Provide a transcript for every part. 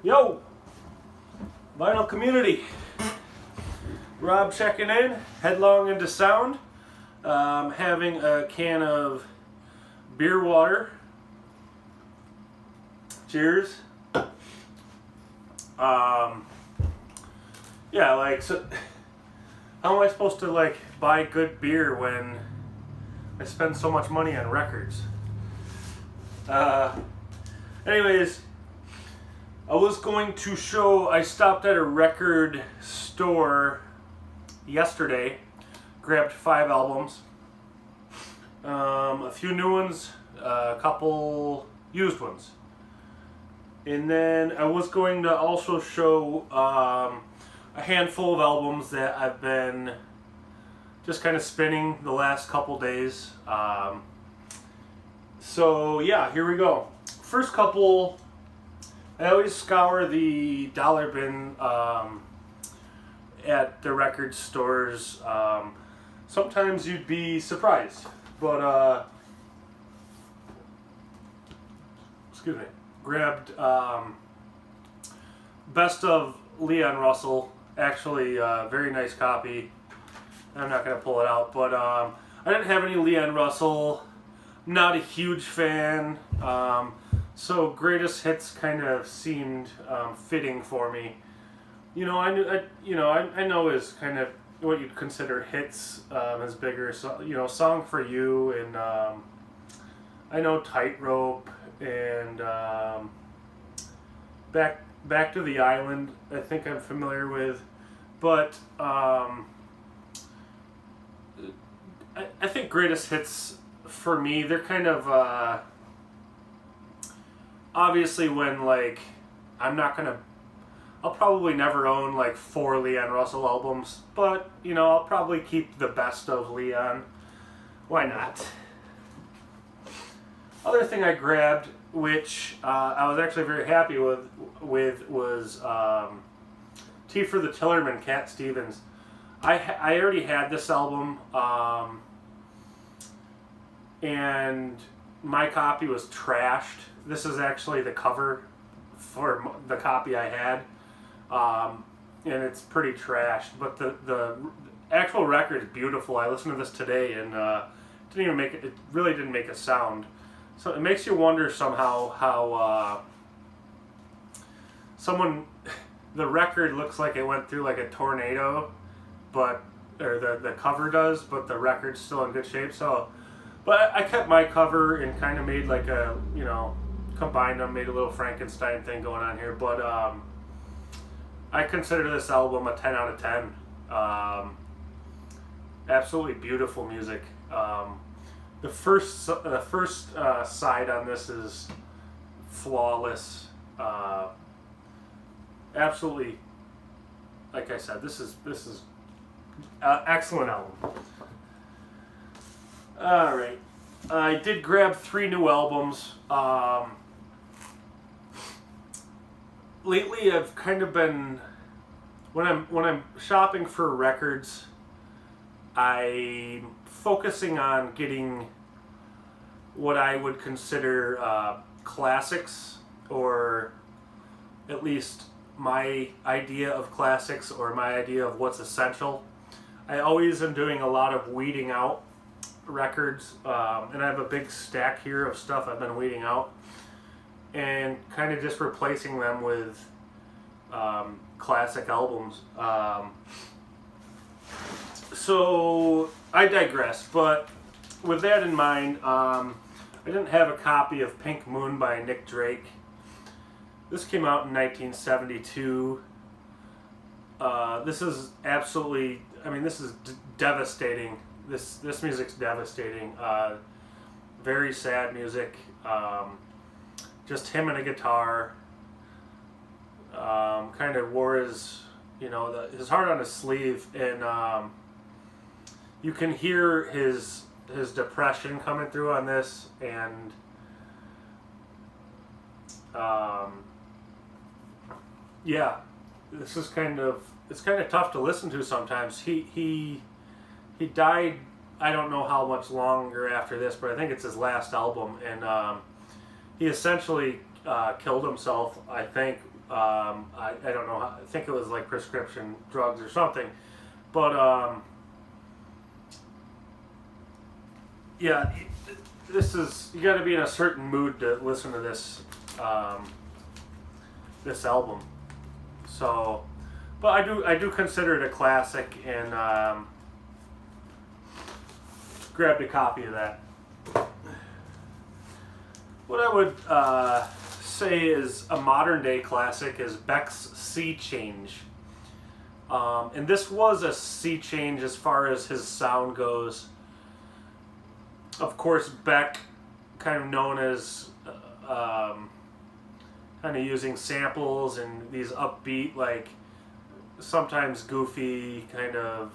Yo, vinyl community. Rob checking in, headlong into sound. Having a can of beer water. Cheers. Yeah, like, so how am I supposed to buy good beer when I spend so much money on records? Anyways, I was going to show, I stopped at a record store yesterday, grabbed 5 albums, a few new ones, a couple used ones. And then I was going to also show a handful of albums that I've been just kind of spinning the last couple days. So yeah, here we go. First couple, I always scour the dollar bin at the record stores. Sometimes you'd be surprised, but excuse me. Grabbed Best of Leon Russell. Actually, very nice copy. I'm not going to pull it out, but I didn't have any Leon Russell. Not a huge fan. So Greatest Hits kind of seemed fitting for me. You know, I know is kind of what you'd consider hits as bigger. So, you know, Song for You, and I know Tightrope, and Back to the Island, I think I'm familiar with, but I think Greatest Hits for me, they're kind of obviously when I'll probably never own 4 Leon Russell albums, but you know, I'll probably keep the Best of Leon. Why not? Other thing I grabbed, which I was actually very happy with was Tea for the Tillerman, Cat Stevens. I already had this album, and my copy was trashed. This is actually the cover for the copy I had, and it's pretty trashed. But the actual record is beautiful. I listened to this today, and it really didn't make a sound. So it makes you wonder somehow how the record looks like it went through a tornado, or the cover does, but the record's still in good shape. So, but I kept my cover and kind of made combined them, made a little Frankenstein thing going on here. But I consider this album a 10 out of 10. Absolutely beautiful music. The first side on this is flawless. Absolutely, like I said, this is excellent album. All right, I did grab 3 new albums. Lately, I've kind of been when I'm shopping for records, I'm focusing on getting what I would consider classics, or at least my idea of classics, or my idea of what's essential. I always am doing a lot of weeding out records, and I have a big stack here of stuff I've been weeding out, and kind of just replacing them with classic albums. So I digress, but with that in mind, I didn't have a copy of Pink Moon by Nick Drake. This came out in 1972. This is absolutely, this is devastating. This music's devastating. Very sad music. Just him and a guitar. Kind of wore his heart on his sleeve, and you can hear his depression coming through on this, and yeah, this is it's kind of tough to listen to sometimes. He died, I don't know how much longer after this, but I think it's his last album, and he essentially killed himself, I think, I don't know how, I think it was like prescription drugs or something. But yeah, this is, you got to be in a certain mood to listen to this album. So, but I do consider it a classic, and grabbed a copy of that. What I would say is a modern day classic is Beck's Sea Change. And this was a sea change as far as his sound goes. Of course, Beck, kind of known as kind of using samples and these upbeat, like sometimes goofy, kind of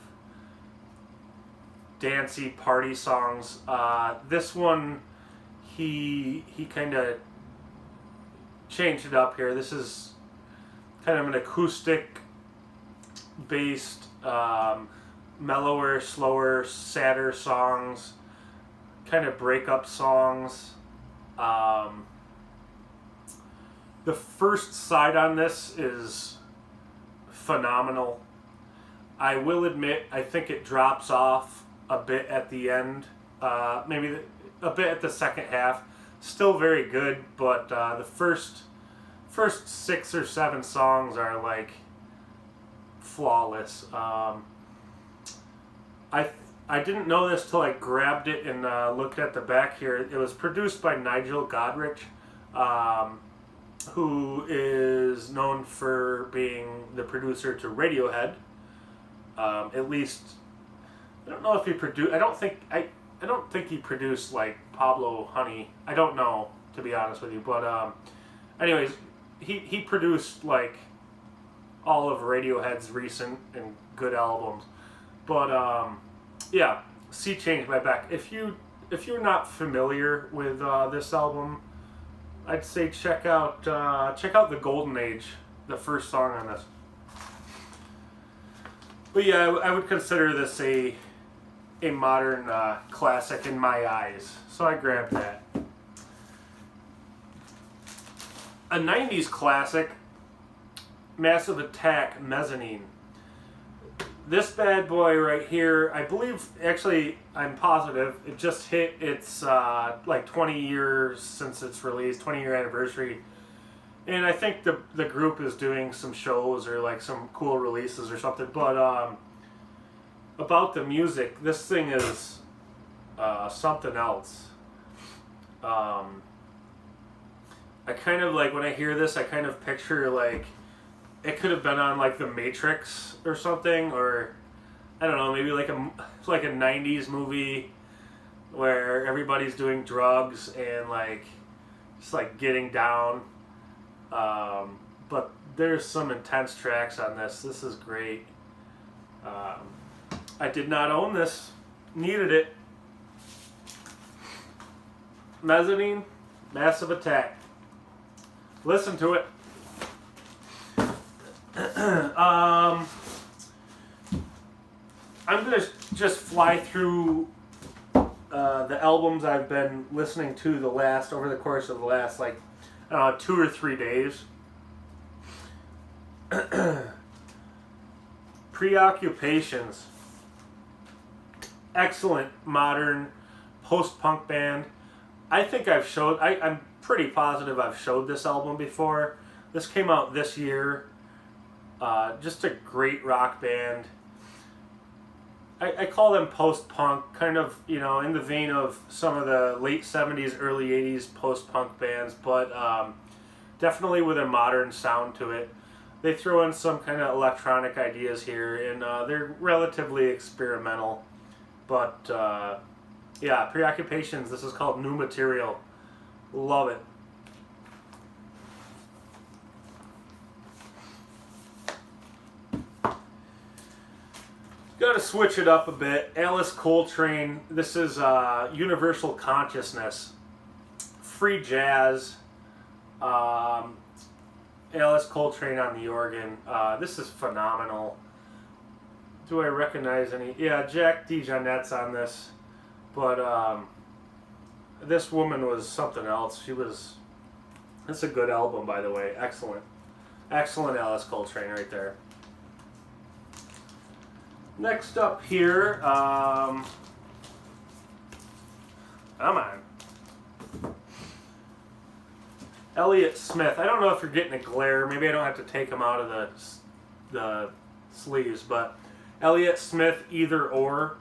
dancey party songs. This one, he kind of changed it up here. This is kind of an acoustic based, mellower, slower, sadder songs, kind of breakup songs. The first side on this is phenomenal. I will admit, I think it drops off a bit at the end, maybe a bit at the second half. Still very good, but the first 6 or 7 songs are like flawless. I didn't know this till I grabbed it and looked at the back here. It was produced by Nigel Godrich, who is known for being the producer to Radiohead. At least, I don't know if he produced. I don't think he produced like Pablo Honey. I don't know, to be honest with you. But anyways, he produced like all of Radiohead's recent and good albums. But yeah, Sea Change by Beck. If you're not familiar with this album, I'd say check out The Golden Age, the first song on this. But yeah, I would consider this a modern classic in my eyes. So I grabbed that. A 90s classic, Massive Attack, Mezzanine. This bad boy right here, I believe, actually, I'm positive, it just hit its like 20 years since its release, 20-year anniversary. And I think the group is doing some shows or like some cool releases or something. But about the music, this thing is something else. I kind of like, when I hear this, I kind of picture like it could have been on like The Matrix or something, or I don't know, maybe like a 90s movie where everybody's doing drugs and like just like getting down. But there's some intense tracks on this. This is great. I did not own this. Needed it. Mezzanine, Massive Attack. Listen to it. I'm going to just fly through the albums I've been listening to over the course of the last, like, 2 or 3 days. Preoccupations. Excellent modern post-punk band. I think I'm pretty positive I've showed this album before. This came out this year. Just a great rock band. I call them post-punk, kind of, in the vein of some of the late 70s, early 80s post-punk bands, but definitely with a modern sound to it. They throw in some kind of electronic ideas here, and they're relatively experimental. But, yeah, Preoccupations, this is called New Material. Love it. Got to switch it up a bit. Alice Coltrane. This is Universal Consciousness. Free jazz. Alice Coltrane on the organ. This is phenomenal. Do I recognize any? Yeah, Jack DeJohnette's on this. But this woman was something else. It's a good album, by the way. Excellent. Excellent Alice Coltrane right there. Next up here, come on. Elliott Smith. I don't know if you're getting a glare. Maybe I don't have to take them out of the sleeves, but Elliott Smith, Either Or.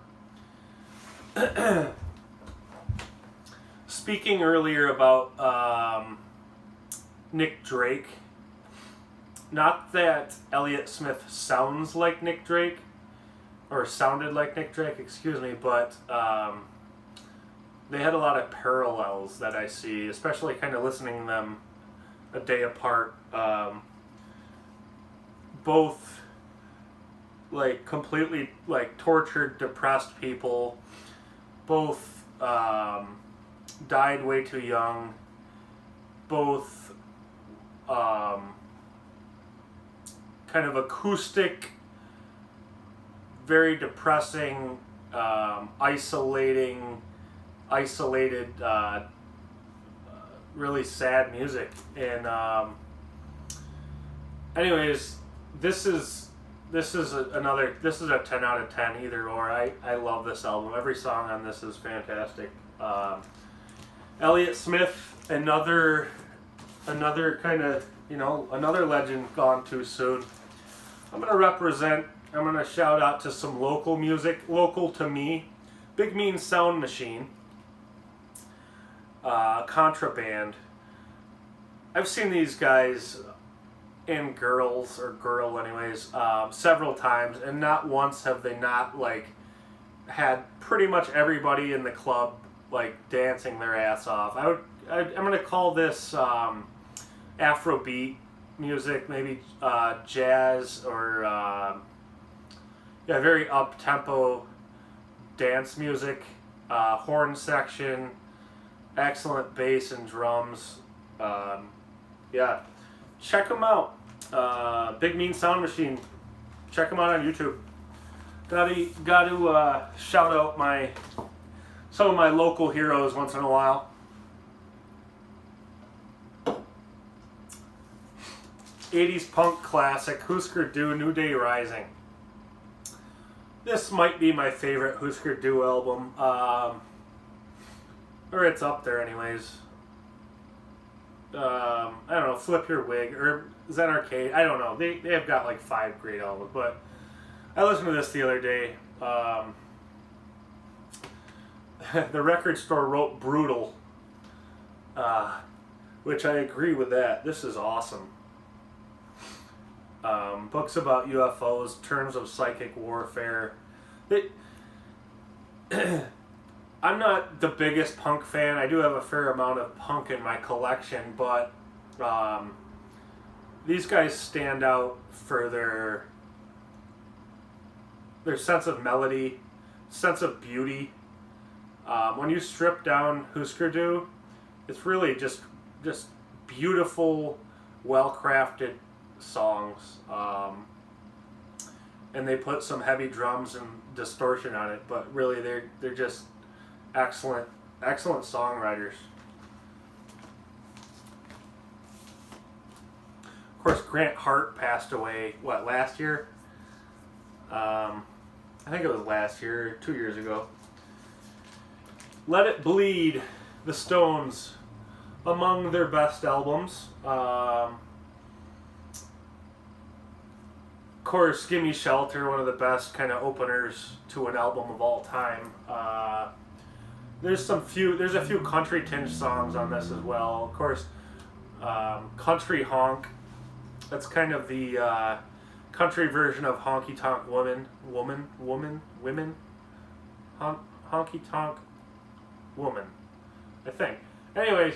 Speaking earlier about Nick Drake, not that Elliott Smith sounds like Nick Drake, or sounded like Nick Drake, excuse me, but they had a lot of parallels that I see, especially kind of listening to them a day apart. Both like completely like tortured, depressed people. Both died way too young. Both kind of acoustic, very depressing, isolated, really sad music. And anyways, this is a 10 out of 10 Either Or. I love this album. Every song on this is fantastic. Elliott Smith, another kind of, another legend gone too soon. I'm going to shout out to some local music, local to me. Big Mean Sound Machine, Contraband. I've seen these guys and girls, or girl anyways, several times, and not once have they not like had pretty much everybody in the club like dancing their ass off. I'm gonna call this Afrobeat music, maybe jazz, or very up tempo dance music. Horn section, excellent bass and drums. Check them out. Big Mean Sound Machine. Check them out on YouTube. Got to shout out some of my local heroes once in a while. 80s punk classic, Husker Du, New Day Rising. This might be my favorite Husker Du album. Or it's up there anyways. I don't know, Flip Your Wig, or Zen Arcade, I don't know. They have got like 5 great albums, but I listened to this the other day. The record store wrote Brutal, which I agree with that. This is awesome. Books about UFOs, terms of psychic warfare. I'm not the biggest punk fan. I do have a fair amount of punk in my collection, but these guys stand out for their sense of melody, sense of beauty. When you strip down Husker Du, it's really just beautiful, well-crafted songs. And they put some heavy drums and distortion on it, but really they're just excellent songwriters. Of course, Grant Hart passed away, last year? I think it was last year, 2 years ago. Let It Bleed, The Stones, among their best albums. Of course, Gimme Shelter, one of the best kind of openers to an album of all time. There's a few country tinge songs on this as well. Of course, Country Honk. That's kind of the country version of Honky Tonk Women. Honky Tonk Woman, I think. Anyways,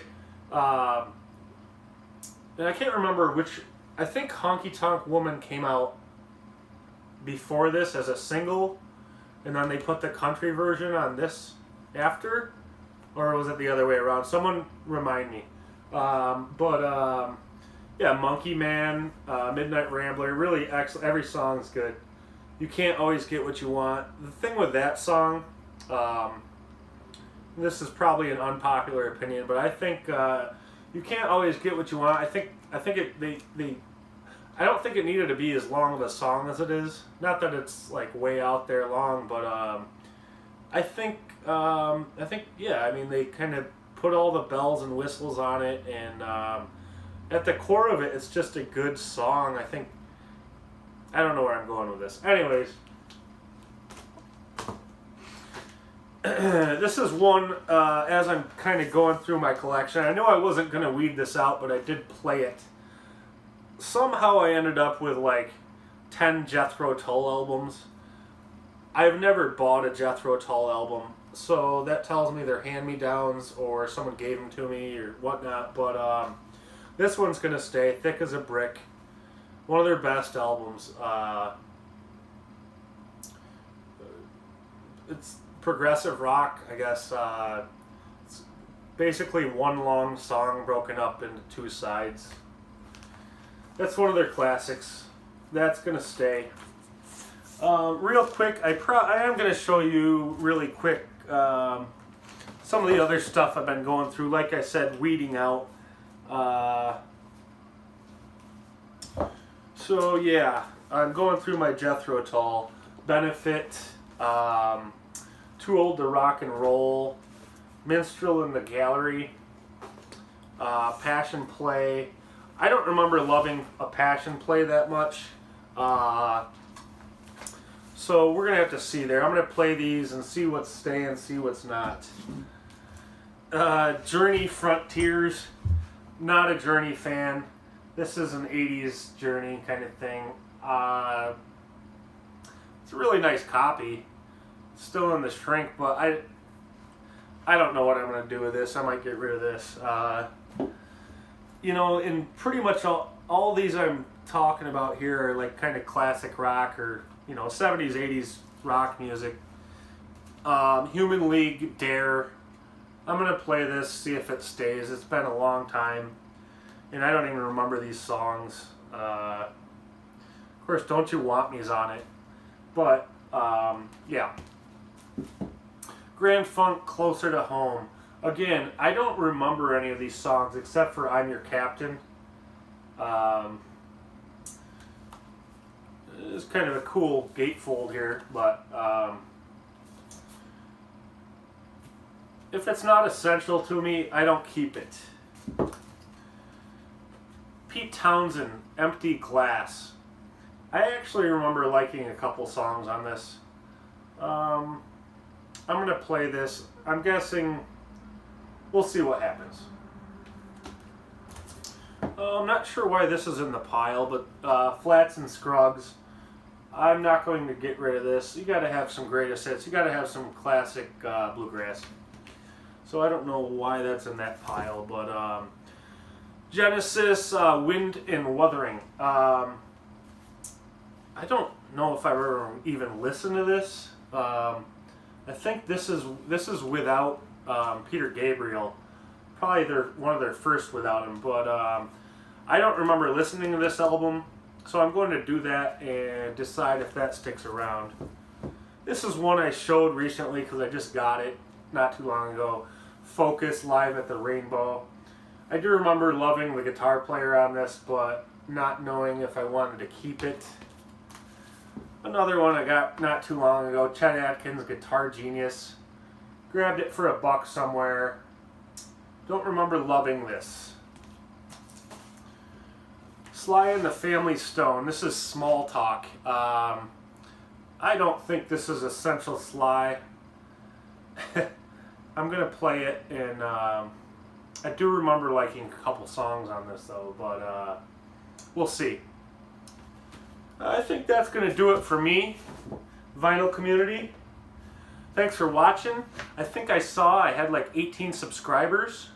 and I can't remember which. I think Honky Tonk Woman came out before this as a single, and then they put the country version on this after, or was it the other way around? Someone remind me. Monkey Man, Midnight Rambler, really excellent. Every song's good. You can't always get what you want. The thing with that song, this is probably an unpopular opinion, but I think you can't always get what you want. I think I don't think it needed to be as long of a song as it is. Not that it's like way out there long, but I think yeah. I mean, they kind of put all the bells and whistles on it, and at the core of it, it's just a good song. I think. I don't know where I'm going with this. Anyways, this is one, as I'm kind of going through my collection. I knew I wasn't going to weed this out, but I did play it. Somehow I ended up with like 10 Jethro Tull albums. I've never bought a Jethro Tull album, so that tells me they're hand-me-downs or someone gave them to me or whatnot. But this one's going to stay. Thick as a Brick. One of their best albums. It's progressive rock, I guess. It's basically one long song broken up into two sides. That's one of their classics. That's gonna stay. Real quick, I am gonna show you really quick some of the other stuff I've been going through. Like I said, weeding out. So yeah, I'm going through my Jethro Tull. Benefit, Too Old to Rock and Roll, Minstrel in the Gallery, Passion Play. I don't remember loving a Passion Play that much. So we're going to have to see there. I'm going to play these and see what's staying, see what's not. Journey Frontiers, not a Journey fan. This is an 80s Journey kind of thing. It's a really nice copy. Still in the shrink, but I don't know what I'm going to do with this. I might get rid of this. You know, in pretty much all these I'm talking about here are like kind of classic rock or, you know, 70s, 80s rock music. Human League, Dare. I'm going to play this, see if it stays. It's been a long time. And I don't even remember these songs. Of course, Don't You Want Me's on it. But, yeah. Grand Funk, Closer to Home. Again, I don't remember any of these songs except for I'm Your Captain. It's kind of a cool gatefold here, but if it's not essential to me, I don't keep it. Pete Townsend, Empty Glass. I actually remember liking a couple songs on this. I'm going to play this. I'm guessing we'll see what happens. I'm not sure why this is in the pile, but Flats and Scruggs. I'm not going to get rid of this. You got to have some greatest hits. You got to have some classic bluegrass. So I don't know why that's in that pile, but Genesis, Wind and Wuthering. I don't know if I ever even listened to this. I think this is without Peter Gabriel. Probably one of their first without him, but I don't remember listening to this album, so I'm going to do that and decide if that sticks around. This is one I showed recently because I just got it not too long ago. Focus, Live at the Rainbow. I do remember loving the guitar player on this, but not knowing if I wanted to keep it. Another one I got not too long ago, Chet Atkins, Guitar Genius. Grabbed it for $1 somewhere. Don't remember loving this. Sly and the Family Stone. This is Small Talk. I don't think this is Essential Sly. I'm going to play it, and I do remember liking a couple songs on this, though, but we'll see. I think that's going to do it for me, vinyl community. Thanks for watching. I think I saw I had like 18 subscribers.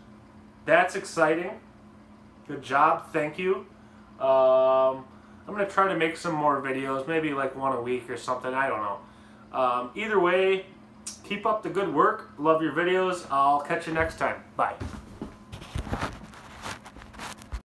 That's exciting. Good job. Thank you. I'm going to try to make some more videos, maybe like one a week or something. I don't know. Either way, keep up the good work. Love your videos. I'll catch you next time. Bye.